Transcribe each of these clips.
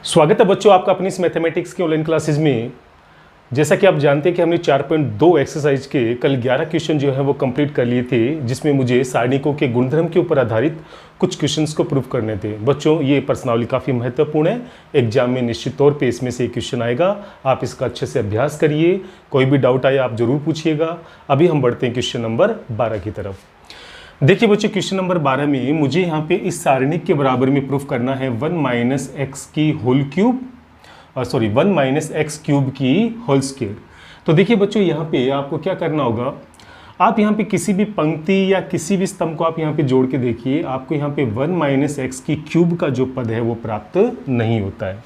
स्वागत है बच्चों आपका अपनी इस मैथमेटिक्स की ऑनलाइन क्लासेस में। जैसा कि आप जानते हैं कि हमने 4.2 एक्सरसाइज के कल 11 क्वेश्चन जो है वो कंप्लीट कर लिए थे, जिसमें मुझे सारणिकों के गुणधर्म के ऊपर आधारित कुछ क्वेश्चंस को प्रूव करने थे। बच्चों ये प्रश्नावली काफ़ी महत्वपूर्ण है, एग्जाम में निश्चित तौर पे इसमें से एक क्वेश्चन आएगा। आप इसका अच्छे से अभ्यास करिए, कोई भी डाउट आए आप जरूर पूछिएगा। अभी हम बढ़ते हैं क्वेश्चन नंबर 12 की तरफ। देखिए बच्चों, क्वेश्चन नंबर 12 में मुझे यहाँ पे इस सारणिक के बराबर में प्रूफ करना है 1 माइनस एक्स की whole cube, 1 minus X cube की होल स्क्वायर। तो देखिए बच्चों, यहाँ पे आपको क्या करना होगा, आप यहाँ पे किसी भी पंक्ति या किसी भी स्तंभ को आप यहाँ पे जोड़ के देखिए, आपको यहाँ पे 1 माइनस एक्स की क्यूब का जो पद है वो प्राप्त नहीं होता है।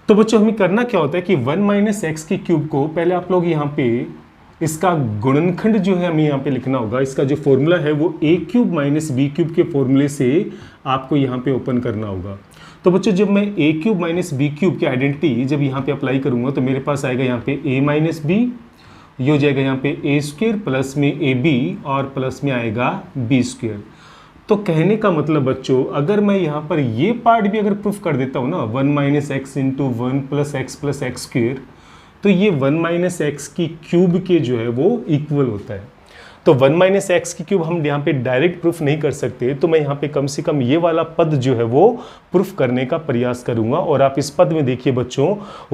तो बच्चों हमें करना क्या होता है कि 1 माइनस एक्स की क्यूब को पहले आप लोग यहाँ पे इसका गुणनखंड जो है हमें यहाँ पे लिखना होगा। इसका जो फॉर्मूला है वो ए क्यूब माइनस बी क्यूब के फॉर्मूले से आपको यहाँ पे ओपन करना होगा। तो बच्चों जब मैं ए क्यूब माइनस बी क्यूब की आइडेंटिटी जब यहाँ पे अप्लाई करूँगा तो मेरे पास आएगा यहाँ पे ए माइनस बी, ये हो जाएगा यहाँ पे ए स्क्वायर प्लस में ए बी और प्लस में आएगा बी स्क्वायर। तो कहने का मतलब बच्चों, अगर मैं यहाँ पर ये पार्ट भी अगर प्रूफ कर देता हूँ ना, 1 minus x into 1 plus x square, तो ये 1 माइनस एक्स की क्यूब के जो है वो इक्वल होता है। तो 1 माइनस एक्स की क्यूब हम यहाँ पे डायरेक्ट प्रूफ नहीं कर सकते, तो मैं यहाँ पे कम से कम ये वाला पद जो है वो प्रूफ करने का प्रयास करूंगा। और आप इस पद में देखिए बच्चों,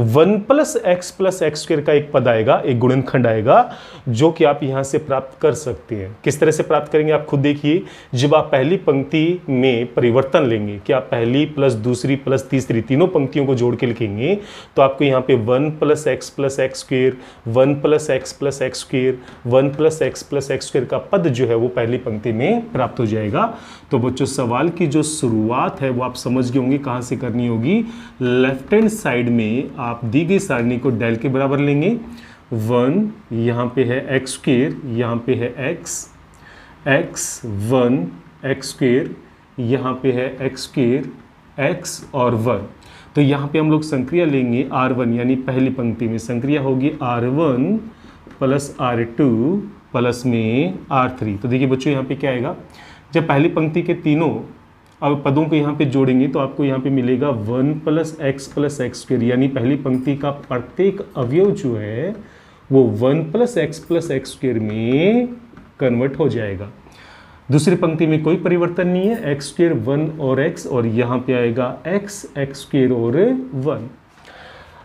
1 प्लस एक्स स्क्वायर का एक पद आएगा, एक गुणनखंड आएगा, जो कि आप यहाँ से प्राप्त कर सकते हैं। किस तरह से प्राप्त करेंगे आप खुद देखिए। जब आप पहली पंक्ति में परिवर्तन लेंगे कि आप पहली प्लस दूसरी प्लस तीसरी तीनों पंक्तियों को जोड़ के लिखेंगे, तो आपको यहाँ पे 1 plus x square, 1 plus x square, 1 plus x square का पद जो है वो पहली पंक्ति में प्राप्त हो जाएगा। तो बच्चों सवाल की जो शुरुआत है वो आप समझ गए होंगे कहां से करनी होगी। लेफ्ट हैंड साइड में आप दी गई सारणी को डेल के बराबर लेंगे। 1 यहाँ पे है एक्स स्क्वायर, यहाँ पे है एक्स 1 एक्स स्क्वायर, यहाँ पे है एक्स स्क्वायर एक्स और 1। तो यहाँ पे हम लोग संक्रिया लेंगे R1, यानी पहली पंक्ति में संक्रिया होगी R1 प्लस R2 प्लस में R3। तो देखिए बच्चों यहाँ पे क्या आएगा, जब पहली पंक्ति के तीनों अब पदों को यहाँ पे जोड़ेंगे तो आपको यहाँ पे मिलेगा 1 प्लस एक्स स्क्वायर, यानी पहली पंक्ति का प्रत्येक अवयव जो है वो 1 प्लस एक्स स्क्वायर में कन्वर्ट हो जाएगा। दूसरी पंक्ति में कोई परिवर्तन नहीं है, एक्स स्क्वायर 1 और एक्स, और यहाँ पे आएगा एक्स स्क्वायर और 1।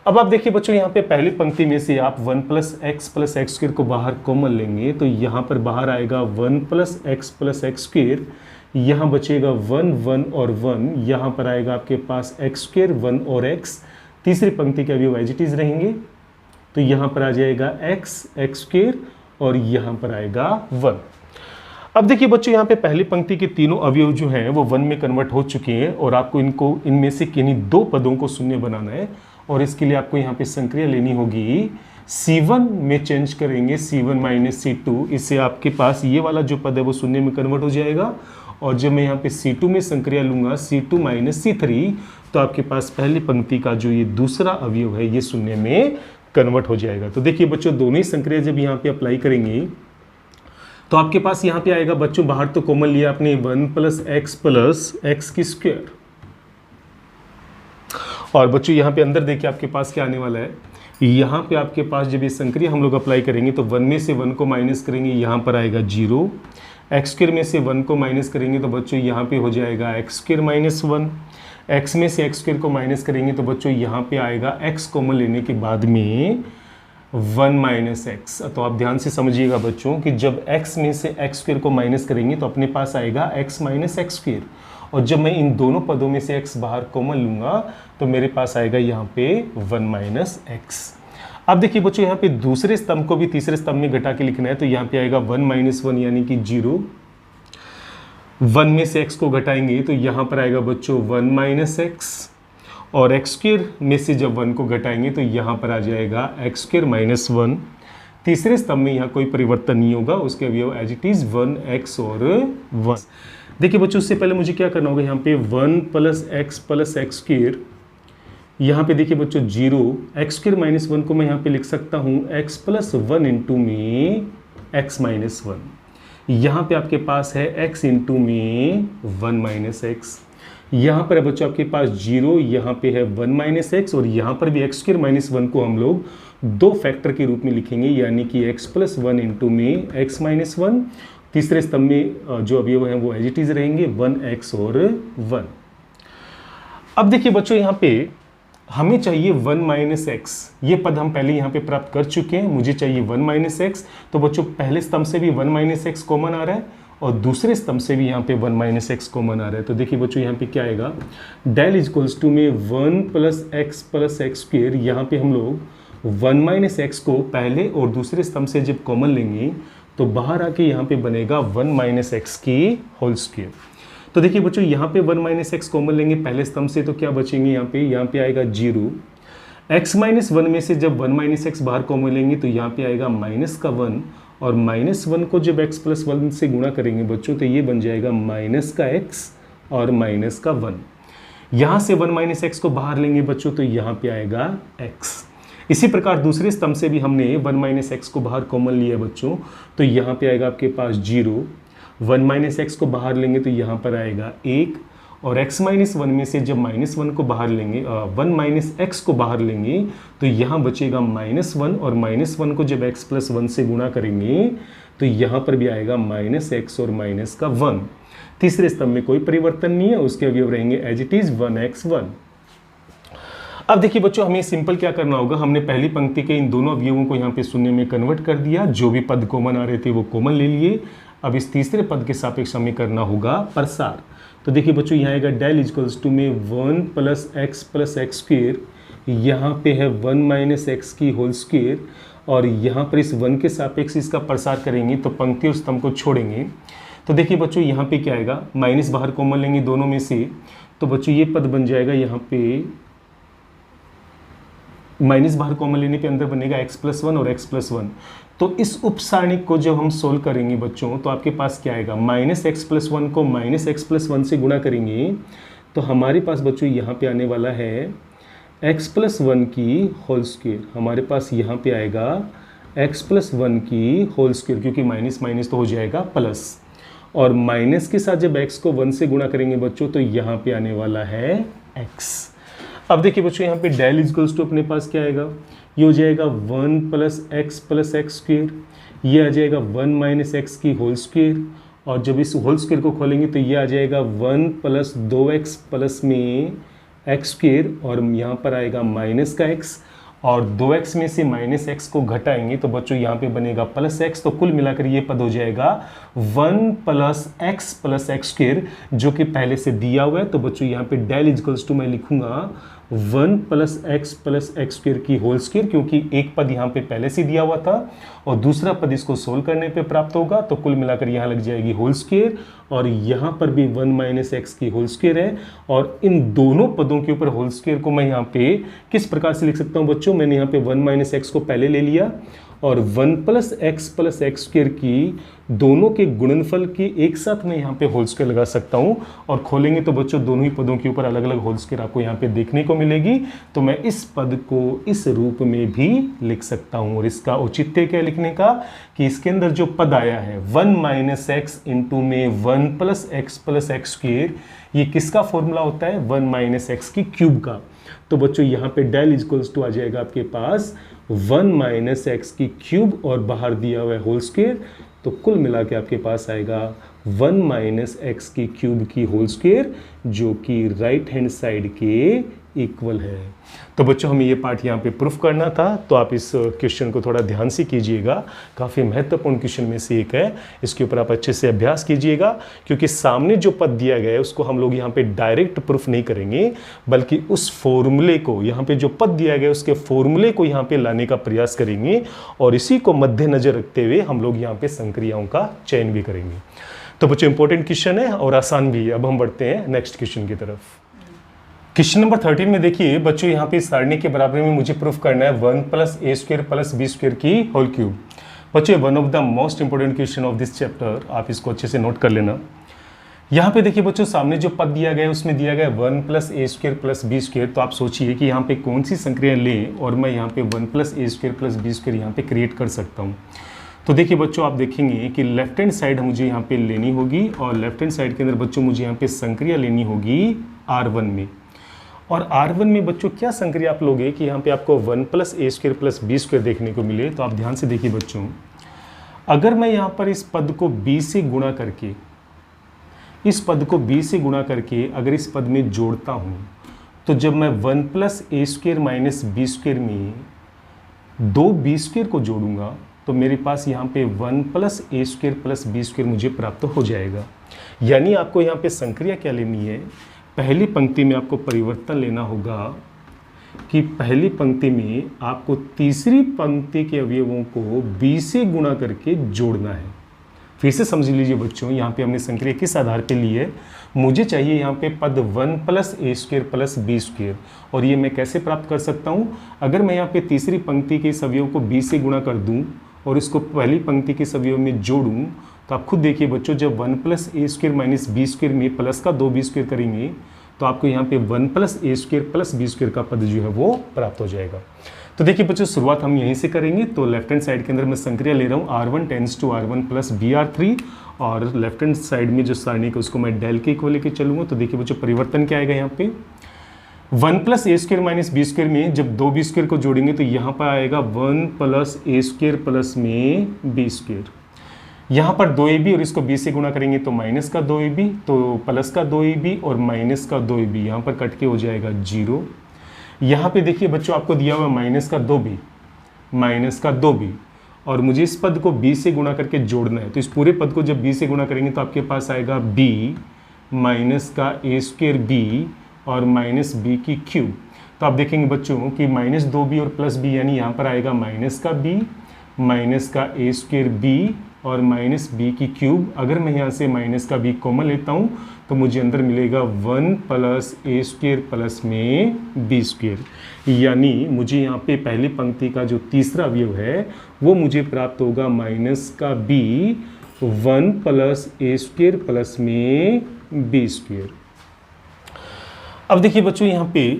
अब आप देखिए बच्चों, यहाँ पे पहली पंक्ति में से आप 1 प्लस एक्स स्क्वायर को बाहर कॉमन लेंगे, तो यहाँ पर बाहर आएगा 1 प्लस एक्स स्क्वायर, यहाँ बचेगा 1 1 और 1, यहाँ पर आएगा आपके पास एक्स स्क्वायर 1 और एक्स। तीसरी पंक्ति के अवयव एज इट इज रहेंगे, तो यहाँ पर आ जाएगा एक्स स्क्वायर और यहाँ पर आएगा 1। अब देखिए बच्चों, यहाँ पे पहली पंक्ति के तीनों अवयव जो हैं वो 1 में कन्वर्ट हो चुके हैं, और आपको इनको इनमें से किन्हीं दो पदों को शून्य बनाना है। और इसके लिए आपको यहाँ पे संक्रिया लेनी होगी, C1 में चेंज करेंगे C1 माइनस C2, इससे आपके पास ये वाला जो पद है वो शून्य में कन्वर्ट हो जाएगा। और जब मैं यहाँ पे C2 में संक्रिया लूँगा C2 माइनस C3, तो आपके पास पहली पंक्ति का जो ये दूसरा अवयव है ये शून्य में कन्वर्ट हो जाएगा। तो देखिए बच्चों, दोनों ही संक्रिया जब यहाँ पे अप्लाई करेंगे तो आपके पास यहाँ पे आएगा बच्चों, बाहर तो कॉमन लिया आपने 1 प्लस एक्स की स्क्वायर, और बच्चों यहाँ पे अंदर देखिए आपके पास क्या आने वाला है। यहाँ पे आपके पास जब ये संक्रिया हम लोग अप्लाई करेंगे तो 1 में से 1 को माइनस करेंगे, यहाँ पर आएगा 0। एक्स स्क्वायर में से 1 को माइनस करेंगे तो बच्चों यहाँ पे हो जाएगा एक्स स्क्वायर माइनस 1। एक्स में से एक्स स्क्वायर को माइनस करेंगे तो बच्चों यहाँ पे आएगा एक्स कॉमन लेने के बाद में 1 माइनस एक्स। तो आप ध्यान से समझिएगा बच्चों कि जब x में से एक्स स्क्वायर को माइनस करेंगे तो अपने पास आएगा x माइनस एक्स स्क्वायर, और जब मैं इन दोनों पदों में से x बाहर कॉमन लूँगा तो मेरे पास आएगा यहाँ पे 1 माइनस एक्स। अब देखिए बच्चों, यहाँ पे दूसरे स्तंभ को भी तीसरे स्तंभ में घटा के लिखना है, तो यहाँ पे आएगा 1 माइनस 1 यानी कि 0। 1 में से x को घटाएंगे तो यहाँ पर आएगा बच्चों 1 माइनस एक्स, और एक्स स्क्वायर में से जब 1 को घटाएंगे तो यहाँ पर आ जाएगा एक्स स्क्वायर माइनस 1। तीसरे स्तंभ में यहाँ कोई परिवर्तन नहीं होगा, उसके अवयव एज इट इज 1x और 1। देखिए बच्चों, उससे पहले मुझे क्या करना होगा, यहाँ पे 1 प्लस एक्स स्क्वायर, यहाँ पे देखिए बच्चों 0, एक्स स्क्वायर माइनस 1 को मैं यहाँ पे लिख सकता हूँ x प्लस 1 इंटू में x माइनस 1। यहाँ पे आपके पास है x इंटू में 1 माइनस एक्स। यहाँ पर है बच्चों आपके पास 0, यहाँ पे है 1 माइनस एक्स, और यहाँ पर भी एक्स स्क्वायर माइनस 1 को हम लोग दो फैक्टर के रूप में लिखेंगे, यानी कि x प्लस 1 इंटू में x माइनस 1। तीसरे स्तंभ में जो अवयव हैं वो एज इट इज रहेंगे, 1x और 1। अब देखिए बच्चों यहाँ पे हमें चाहिए 1 माइनस एक्स, ये पद हम पहले यहाँ पे प्राप्त कर चुके हैं, मुझे चाहिए 1 माइनस एक्स। तो बच्चों पहले स्तंभ से भी 1 माइनस एक्स कॉमन आ रहा है और दूसरे स्तंभ से भी यहाँ पे 1 माइनस एक्स कॉमन आ रहा है। तो देखिए बच्चों यहाँ पे क्या आएगा, डेल इक्वल्स टू में 1 प्लस एक्स स्क्वायर, यहाँ पे हम लोग 1 माइनस एक्स को पहले और दूसरे स्तंभ से जब कॉमन लेंगे तो बाहर आके यहाँ पे बनेगा 1 माइनस एक्स की होल स्क्वायर। तो देखिए बच्चों यहाँ पे 1 माइनस एक्स कॉमन लेंगे पहले स्तंभ से, तो क्या बचेंगे यहाँ पे आएगा 0। x माइनस 1 में से जब 1 माइनस एक्स बाहर कॉमन लेंगे तो यहाँ पे आएगा माइनस का 1, और माइनस 1 को जब x प्लस 1 से गुणा करेंगे बच्चों तो ये बन जाएगा माइनस का x और माइनस का 1। यहाँ से 1 माइनस एक्स को बाहर लेंगे बच्चों तो यहाँ पे आएगा x। इसी प्रकार दूसरे स्तंभ से भी हमने 1 माइनस एक्स को बाहर कॉमन लिया बच्चों, तो यहाँ पे आएगा आपके पास 0। 1 माइनस एक्स को बाहर लेंगे तो यहाँ पर आएगा 1, और x माइनस 1 में से जब माइनस 1 को बाहर लेंगे 1 माइनस एक्स को बाहर लेंगे तो यहाँ बचेगा माइनस 1, और माइनस 1 को जब x प्लस 1 से गुणा करेंगे तो यहाँ पर भी आएगा माइनस एक्स और माइनस का 1। तीसरे स्तंभ में कोई परिवर्तन नहीं है, उसके अवयव रहेंगे एज इट इज 1x1। अब देखिए बच्चों हमें सिंपल क्या करना होगा, हमने पहली पंक्ति के इन दोनों अवयवों को यहाँ पे शून्य में कन्वर्ट कर दिया, जो भी पद कॉमन आ रहे थे वो कॉमन ले लिए। अब इस तीसरे पद के सापेक्ष हमें करना होगा प्रसार। तो देखिए बच्चों यहाँ आएगा डेल इक्वल्स टू में 1 प्लस एक्स स्क्वायर, यहाँ पे है 1 माइनस एक्स की होल स्क्वायर, और यहाँ पर इस 1 के सापेक्ष इसका प्रसार करेंगे तो पंक्ति और स्तंभ को छोड़ेंगे। तो देखिए बच्चों यहाँ पे क्या आएगा, माइनस बाहर कॉमन लेंगे दोनों में से, तो बच्चों ये पद बन जाएगा, यहाँ पे माइनस बाहर कॉमन लेने पे अंदर बनेगा x प्लस 1 और x प्लस 1। तो इस उप सारणिक को जब हम सोल्व करेंगे बच्चों तो आपके पास क्या आएगा, माइनस एक्स प्लस 1 को माइनस एक्स प्लस 1 से गुणा करेंगे तो हमारे पास बच्चों यहाँ पे आने वाला है x प्लस 1 की होल स्क्वायर। हमारे पास यहाँ पे आएगा x प्लस 1 की होल स्क्वायर, क्योंकि माइनस माइनस तो हो जाएगा प्लस, और माइनस के साथ जब x को 1 से गुणा करेंगे बच्चों तो यहाँ पे आने वाला है x। अब देखिए बच्चों यहाँ पे डेल इक्वल्स टू अपने पास क्या आएगा, ये हो जाएगा 1 प्लस एक्स स्क्वायर, ये आ जाएगा 1 माइनस एक्स की होल स्क्वायर, और जब इस होल स्क्वायर को खोलेंगे तो ये आ जाएगा 1 प्लस 2x प्लस में एक्स स्क्वायर, और यहाँ पर आएगा माइनस का x, और 2x में से माइनस एक्स को घटाएंगे तो बच्चों यहाँ पे बनेगा प्लस x। तो कुल मिलाकर ये पद हो जाएगा 1 प्लस एक्स स्क्वायर, जो कि पहले से दिया हुआ है। तो बच्चों यहाँ पे डेल इक्वल्स टू मैं लिखूंगा 1 प्लस एक्स स्क्वायर की होल स्क्वायर, क्योंकि एक पद यहाँ पे पहले से दिया हुआ था और दूसरा पद इसको सोल्व करने पे प्राप्त होगा। तो कुल मिलाकर यहाँ लग जाएगी होल स्क्वायर, और यहाँ पर भी 1 माइनस एक्स की होल स्क्वायर है, और इन दोनों पदों के ऊपर होल स्क्वायर को मैं यहाँ पे किस प्रकार से लिख सकता हूँ बच्चों, मैंने यहाँ पे 1 माइनस एक्स को पहले ले लिया, और 1 प्लस एक्स स्क्वायर की दोनों के गुणनफल की एक साथ मैं यहाँ पे होल स्क्वायर लगा सकता हूँ, और खोलेंगे तो बच्चों दोनों ही पदों के ऊपर अलग अलग होल स्क्वायर आपको यहाँ पे देखने को मिलेगी। तो मैं इस पद को इस रूप में भी लिख सकता हूँ, और इसका औचित्य क्या लिखने का कि इसके अंदर जो पद आया है 1 माइनस एक्स इंटू में 1 प्लस एक्स स्क्वायर, ये किसका फॉर्मूला होता है, 1 माइनस एक्स की क्यूब का। तो बच्चों यहाँ पे डेल इक्वल्स टू आ जाएगा आपके पास 1 माइनस एक्स की क्यूब और बाहर दिया हुआ है होल स्क्वायर, तो कुल मिला के आपके पास आएगा 1 माइनस एक्स की क्यूब की होल स्क्वायर, जो कि राइट हैंड साइड के इक्वल है। तो बच्चों हमें ये पार्ट यहाँ पे प्रूफ करना था, तो आप इस क्वेश्चन को थोड़ा ध्यान से कीजिएगा, काफ़ी महत्वपूर्ण क्वेश्चन में से एक है, इसके ऊपर आप अच्छे से अभ्यास कीजिएगा, क्योंकि सामने जो पद दिया गया है उसको हम लोग यहाँ पे डायरेक्ट प्रूफ नहीं करेंगे, बल्कि उस फॉर्मूले को, यहाँ पे जो पद दिया गया है उसके फॉर्मूले को यहाँ पे लाने का प्रयास करेंगे, और इसी को मद्देनजर रखते हुए हम लोग यहाँ पे संक्रियाओं का चयन भी करेंगे। तो बच्चों इंपॉर्टेंट क्वेश्चन है और आसान भी है। अब हम बढ़ते हैं नेक्स्ट क्वेश्चन की तरफ। क्वेश्चन नंबर 13 में देखिए बच्चों, यहाँ पे सारणी के बराबर में मुझे प्रूफ करना है 1 प्लस ए स्क्वायर प्लस बी स्क्वायर की होल क्यूब। बच्चों one of the most important question of this chapter, आप इसको अच्छे से नोट कर लेना। यहाँ पे देखिए बच्चों सामने जो पद दिया गया है उसमें दिया गया है 1 प्लस ए स्क्वायर प्लस बी स्क्वायर। तो आप सोचिए कि यहाँ पे कौन सी संक्रिया लें और मैं यहाँ पे 1 प्लस ए स्क्वायर प्लस बी स्क्वायर यहाँ पे क्रिएट कर सकता हूँ। तो देखिए बच्चों, आप देखेंगे कि लेफ्ट हैंड साइड मुझे यहाँ पे लेनी होगी और लेफ्ट हैंड साइड के अंदर बच्चों मुझे यहाँ पे संक्रिया लेनी होगी R1 में। और R1 में बच्चों क्या संक्रिया आप लोगे कि यहाँ पे आपको 1 + a² + b² देखने को मिले। तो आप ध्यान से देखिए बच्चों, अगर मैं यहाँ पर इस पद को b से गुणा करके, इस पद को b से गुणा करके अगर इस पद में जोड़ता हूँ, तो जब मैं 1 + a² - b² में 2b² को जोड़ूंगा तो मेरे पास यहाँ पे 1 + a² + b² मुझे प्राप्त हो जाएगा। यानी आपको यहाँ पे संक्रिया क्या लेनी है, पहली पंक्ति में आपको परिवर्तन लेना होगा कि पहली पंक्ति में आपको तीसरी पंक्ति के अवयवों को b से गुणा करके जोड़ना है। फिर से समझ लीजिए बच्चों, यहाँ पे हमने संक्रिया किस आधार पे ली है, मुझे चाहिए यहाँ पे पद 1 + a² + b²। और ये मैं कैसे प्राप्त कर सकता हूँ, अगर मैं यहाँ पे तीसरी पंक्ति के इस अवयव को b से गुणा कर दूँ और इसको पहली पंक्ति के अवयव में जोड़ूँ, तो आप खुद देखिए बच्चों, जब 1 + a² - b² में प्लस का 2b² करेंगे तो आपको यहाँ पे 1 + a² + b² का पद जो है वो प्राप्त हो जाएगा। तो देखिए बच्चों, शुरुआत हम यहीं से करेंगे। तो लेफ्ट हैंड साइड के अंदर मैं संक्रिया ले रहा हूँ R1 tends to R1 + br3, और लेफ्ट हैंड साइड में जो सारणी है उसको मैं डेल के इक्वल लेके चलूँगा। तो देखिए बच्चों, परिवर्तन क्या आएगा, यहाँ पे 1 + a² - b² में जब 2b² को जोड़ेंगे तो यहाँ पर आएगा 1 + a² में b²। यहाँ पर 2ab और इसको b से गुणा करेंगे तो -2ab, तो +2ab और -2ab यहाँ पर कट के हो जाएगा 0। यहाँ पे देखिए बच्चों, आपको दिया हुआ -2b, और मुझे इस पद को b से गुणा करके जोड़ना है। तो इस पूरे पद को जब b से गुणा करेंगे तो आपके पास आएगा b -a² b और -b³। तो आप देखेंगे बच्चों कि -2b और +b, यानी यहाँ पर आएगा -b -a² b और -b³। अगर मैं यहाँ से -b कॉमन लेता हूँ तो मुझे अंदर मिलेगा 1 + a² में b²। यानी मुझे यहाँ पे पहली पंक्ति का जो तीसरा अवयव है वो मुझे प्राप्त होगा -b 1 + a² में b²। अब देखिए बच्चों, यहाँ पे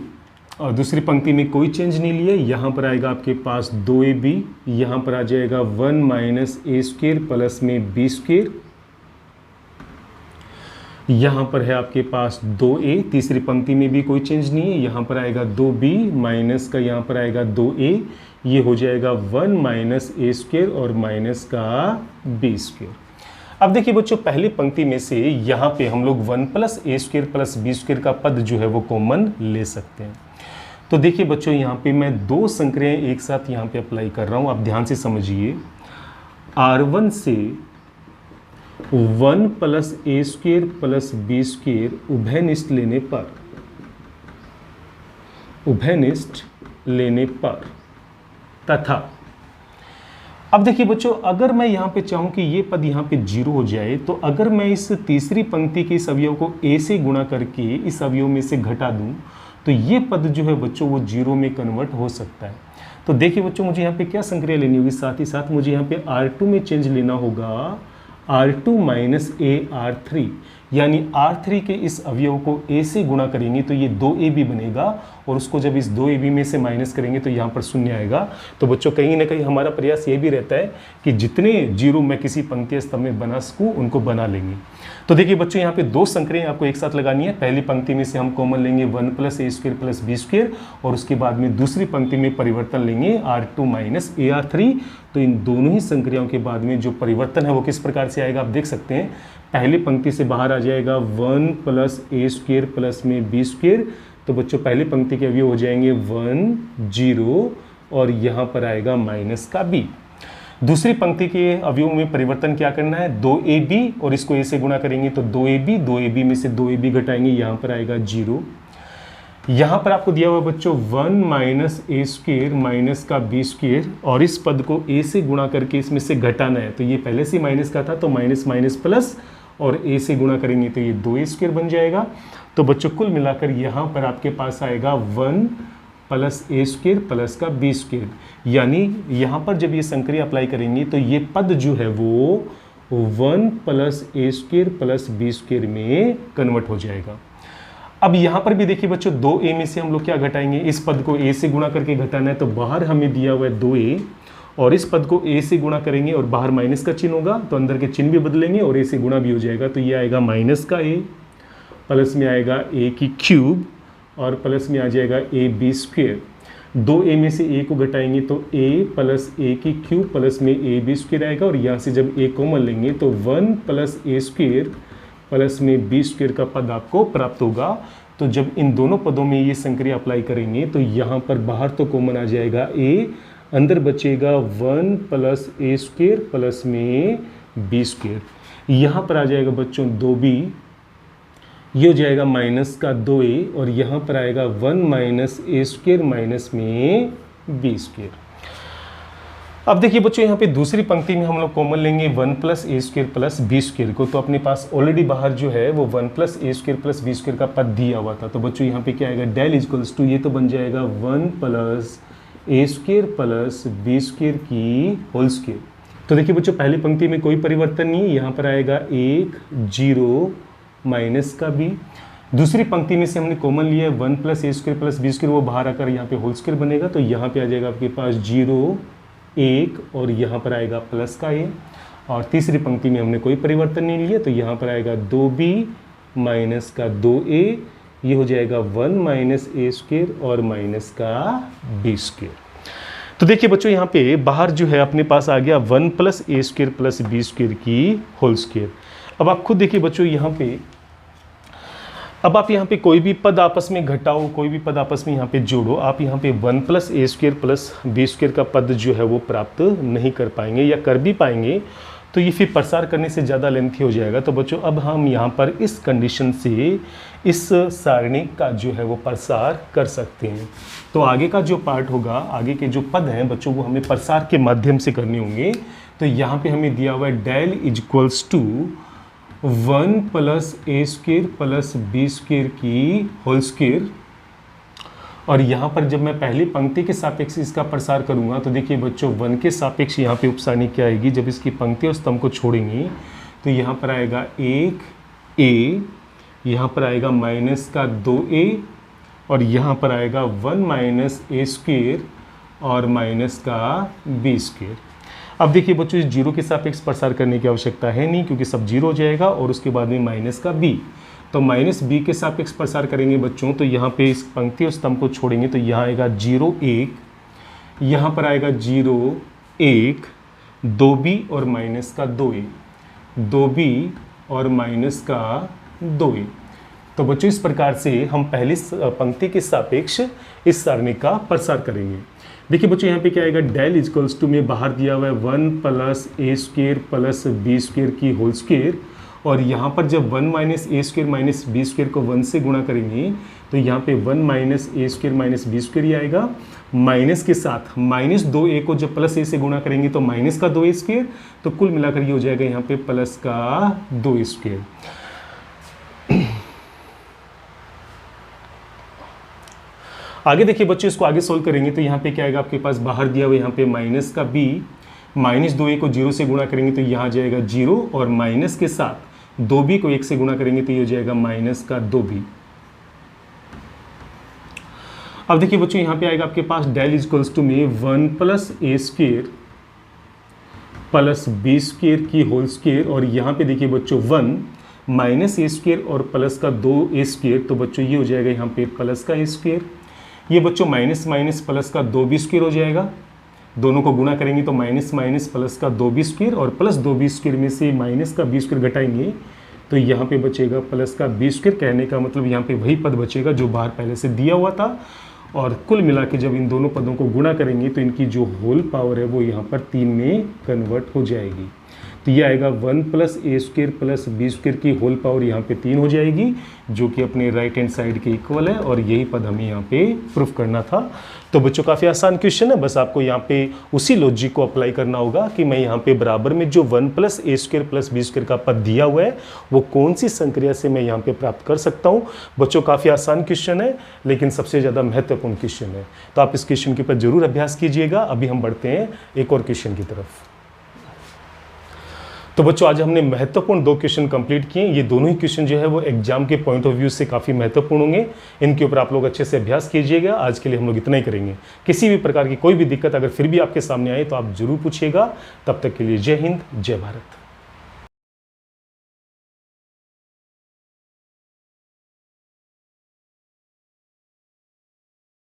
दूसरी पंक्ति में कोई चेंज नहीं लिया, यहाँ पर आएगा आपके पास 2ab, यहाँ पर आ जाएगा 1 - a² में b²। यहाँ पर है आपके पास 2a, तीसरी पंक्ति में भी कोई चेंज नहीं है, यहाँ पर आएगा 2b माइनस का यहाँ पर आएगा 2a, ये हो जाएगा 1 - a² और माइनस का b²। अब देखिए बच्चों, पहली पंक्ति में से यहाँ पे हम लोग 1 + a² + b² का पद जो है वो कॉमन ले सकते हैं। तो देखिए बच्चों, यहाँ पे मैं दो संक्रियाएं एक साथ यहाँ पे अप्लाई कर रहा हूँ, आप ध्यान से समझिए। R1 से 1 + a² + b² उभयनिष्ठ लेने पर तथा, अब देखिए बच्चों, अगर मैं यहाँ पे चाहूँ कि ये पद यहाँ पे 0 हो जाए, तो अगर मैं इस तीसरी पंक्ति के इस अवयव को a से गुणा करके इस अवयव में से घटा दूँ तो ये पद जो है बच्चों वो 0 में कन्वर्ट हो सकता है। तो देखिए बच्चों, मुझे यहाँ पे क्या संक्रिया लेनी होगी, साथ ही साथ मुझे यहाँ पे R2 में चेंज लेना होगा, R2 - a R3, यानी R3 के इस अवयव को a से गुणा करेंगे तो ये 2ab बनेगा, और उसको जब इस 2ab में से माइनस करेंगे तो यहाँ पर 0 आएगा। तो बच्चों, कहीं ना कहीं हमारा प्रयास ये भी रहता है कि जितने 0 मैं किसी पंक्ति स्तंभ में बना सकूँ उनको बना लेंगे। तो देखिए बच्चों, यहाँ पे दो संक्रियाएं आपको एक साथ लगानी है। पहली पंक्ति में से हम कॉमन लेंगे 1 + a² + b², और उसके बाद में दूसरी पंक्ति में परिवर्तन लेंगे R2 - a R3। तो इन दोनों ही संक्रियाओं के बाद में जो परिवर्तन है वो किस प्रकार से आएगा, आप देख सकते हैं। पहली पंक्ति से बाहर आ जाएगा 1 + a² + में b²। तो बच्चों, पहली पंक्ति के अवयव हो जाएंगे 1 0 और यहाँ पर आएगा -b। दूसरी पंक्ति के अवयव में परिवर्तन क्या करना है, 2ab और इसको a से गुणा करेंगे तो 2ab में से 2ab घटाएंगे, यहाँ पर आएगा 0। यहाँ पर आपको दिया हुआ बच्चों 1 - a² - b², और इस पद को a से गुणा करके इसमें से घटाना है। तो ये पहले से माइनस का था तो माइनस प्लस, और a से गुणा करेंगे तो ये 2a² बन जाएगा। तो बच्चों, कुल मिलाकर यहाँ पर आपके पास आएगा 1 + a² + b²। यानी यहाँ पर जब ये संक्रिया अप्लाई करेंगे तो ये पद जो है वो 1 + a² + b² में कन्वर्ट हो जाएगा। अब यहाँ पर भी देखिए बच्चों, 2a में से हम लोग क्या घटाएंगे, इस पद को a से गुणा करके घटाना है, तो बाहर हमें दिया हुआ है 2a और इस पद को a से गुणा करेंगे और बाहर माइनस का चिन्ह होगा तो अंदर के चिन्ह भी बदलेंगे और a से गुणा भी हो जाएगा, तो ये आएगा माइनस का a, प्लस में आएगा a की क्यूब और प्लस में आ जाएगा ab स्क्वेयर। 2a में से a को घटाएंगे तो a प्लस a की क्यूब प्लस में ab स्क्वेयर आएगा और यहाँ से जब a कॉमन लेंगे तो 1 प्लस a स्क्वेयर प्लस में b स्क्वेयर का पद आपको प्राप्त होगा। तो जब इन दोनों पदों में ये संक्रिया अप्लाई करेंगे तो यहाँ पर बाहर तो कॉमन आ जाएगा a, अंदर बचेगा 1 प्लस a स्क्वेयर प्लस में b स्क्वेयर। यहाँ पर आ जाएगा बच्चों 2b, ये हो जाएगा माइनस का 2a और यहाँ पर आएगा 1 माइनस a स्क्वेयर माइनस में b स्क्वेयर। अब देखिए बच्चों यहाँ पे दूसरी पंक्ति में हम लोग कॉमन लेंगे 1 plus a square plus b square को, तो अपने पास ऑलरेडी बाहर जो है वो 1 plus a square plus b square का पद दिया हुआ था। तो बच्चों यहाँ पे क्या आएगा, डेल इक्वल्स टू, ये तो बन जाएगा 1 plus a square plus b square की होल स्क्वेयर। तो देखिए बच्चों पहली पंक्ति में कोई परिवर्तन नहीं है, यहाँ पर आएगा 1 0 माइनस का b। दूसरी पंक्ति में से हमने कॉमन लिया है 1 plus a square plus b square, वो बाहर आकर यहाँ पे होल स्क्वेयर बनेगा, तो यहाँ पे आ जाएगा आपके पास 0 1 और यहाँ पर आएगा प्लस का a। और तीसरी पंक्ति में हमने कोई परिवर्तन नहीं लिया तो यहाँ पर आएगा 2b माइनस का 2a, ये हो जाएगा 1 माइनस a स्क्वेयर और माइनस का b स्क्वेयर। तो देखिए बच्चों यहाँ पे बाहर जो है अपने पास आ गया 1 plus a square plus b square की होल स्क्वेयर। अब आप खुद देखिए बच्चों यहाँ पे, अब आप यहाँ पे कोई भी पद आपस में घटाओ, कोई भी पद आपस में यहाँ पे जोड़ो, आप यहाँ पे 1 plus a square plus b square का पद जो है वो प्राप्त नहीं कर पाएंगे, या कर भी पाएंगे तो ये फिर प्रसार करने से ज़्यादा लेंथी हो जाएगा। तो बच्चों अब हम यहाँ पर इस कंडीशन से इस सारणी का जो है वो प्रसार कर सकते हैं। तो आगे का जो पार्ट होगा, आगे के जो पद हैं बच्चों वो हमें प्रसार के माध्यम से करने होंगे। तो यहाँ पे हमें दिया हुआ है del equals to 1 plus a square plus b square की होल स्क्वेयर, और यहाँ पर जब मैं पहली पंक्ति के सापेक्ष इसका प्रसार करूँगा तो देखिए बच्चों 1 के सापेक्ष यहाँ पे उपसारणी क्या आएगी, जब इसकी पंक्ति और स्तंभ को छोड़ेंगे तो यहाँ पर आएगा 1a, यहाँ पर आएगा माइनस का 2a और यहाँ पर आएगा 1 माइनस a स्क्वेयर और माइनस का b स्क्वेयर। अब देखिए बच्चों इस जीरो के सापेक्ष प्रसार करने की आवश्यकता है नहीं क्योंकि सब जीरो हो जाएगा और उसके बाद में माइनस का b, तो माइनस b के सापेक्ष प्रसार करेंगे बच्चों तो यहाँ पे इस पंक्ति और स्तंभ को छोड़ेंगे तो यहाँ आएगा 0 1, यहाँ पर आएगा 0 1 2b और माइनस का 2a, 2b और माइनस का 2a। तो बच्चों इस प्रकार से हम पहली पंक्ति के सापेक्ष इस सारणी का प्रसार करेंगे। देखिए बच्चों यहाँ पे क्या आएगा, डेल इक्वल्स टू में बाहर दिया हुआ है 1 plus a square plus b square की होल स्क्वेयर, और यहाँ पर जब 1 minus a square minus b square को 1 से गुणा करेंगे तो यहाँ पे 1 minus a square minus b square ही आएगा। माइनस के साथ माइनस 2a को जब प्लस a से गुणा करेंगे तो माइनस का 2a स्क्वेयर, तो कुल मिलाकर ये हो जाएगा यहाँ पे प्लस का 2 स्क्वेयर। आगे देखिए बच्चों इसको आगे सोल्व करेंगे तो यहाँ पे क्या आएगा, आपके पास बाहर दिया हुआ यहाँ पे माइनस का b, माइनस 2a को 0 से गुणा करेंगे तो यहाँ जाएगा 0 और माइनस के साथ 2b को 1 से गुणा करेंगे तो ये हो जाएगा माइनस का 2b। अब देखिए बच्चों यहाँ पे आएगा आपके पास डेल इक्वल्स टू में 1 plus a square plus b square की होल स्क्वेयर, और यहाँ पे देखिए बच्चों 1 माइनस a स्क्वेयर और प्लस का 2a स्क्वेयर, तो बच्चों ये हो जाएगा यहाँ पे प्लस का a स्क्वेयर। ये बच्चों माइनस माइनस प्लस का 2b स्क्वेयर हो जाएगा, दोनों को गुणा करेंगे तो माइनस माइनस प्लस का 2b स्क्वेयर और प्लस 2b स्क्वेयर में से माइनस का b स्क्वेयर घटाएंगे तो यहाँ पे बचेगा प्लस का b स्क्वेयर। कहने का मतलब यहाँ पे वही पद बचेगा जो बाहर पहले से दिया हुआ था, और कुल मिला के जब इन दोनों पदों को गुणा करेंगे तो इनकी जो होल पावर है वो यहाँ पर 3 में कन्वर्ट हो जाएगी। तो ये आएगा 1 plus a square plus b square की होल पावर यहाँ पे 3 हो जाएगी, जो कि अपने राइट हैंड साइड के इक्वल है, और यही पद हमें यहाँ पे प्रूफ करना था। तो बच्चों काफ़ी आसान क्वेश्चन है, बस आपको यहाँ पे उसी लॉजिक को अप्लाई करना होगा कि मैं यहाँ पे बराबर में जो 1 plus a square plus b square का पद दिया हुआ है वो कौन सी संक्रिया से मैं यहाँ पे प्राप्त कर सकता हूँ। बच्चों काफ़ी आसान क्वेश्चन है लेकिन सबसे ज़्यादा महत्वपूर्ण क्वेश्चन है, तो आप इस क्वेश्चन के ऊपर जरूर अभ्यास कीजिएगा। अभी हम बढ़ते हैं एक और क्वेश्चन की तरफ। तो बच्चों आज हमने महत्वपूर्ण 2 क्वेश्चन कंप्लीट किए। ये दोनों ही क्वेश्चन जो है वो एग्जाम के पॉइंट ऑफ व्यू से काफ़ी महत्वपूर्ण होंगे। इनके ऊपर आप लोग अच्छे से अभ्यास कीजिएगा। आज के लिए हम लोग इतना ही करेंगे। किसी भी प्रकार की कोई भी दिक्कत अगर फिर भी आपके सामने आए तो आप जरूर पूछिएगा। तब तक के लिए जय हिंद, जय भारत।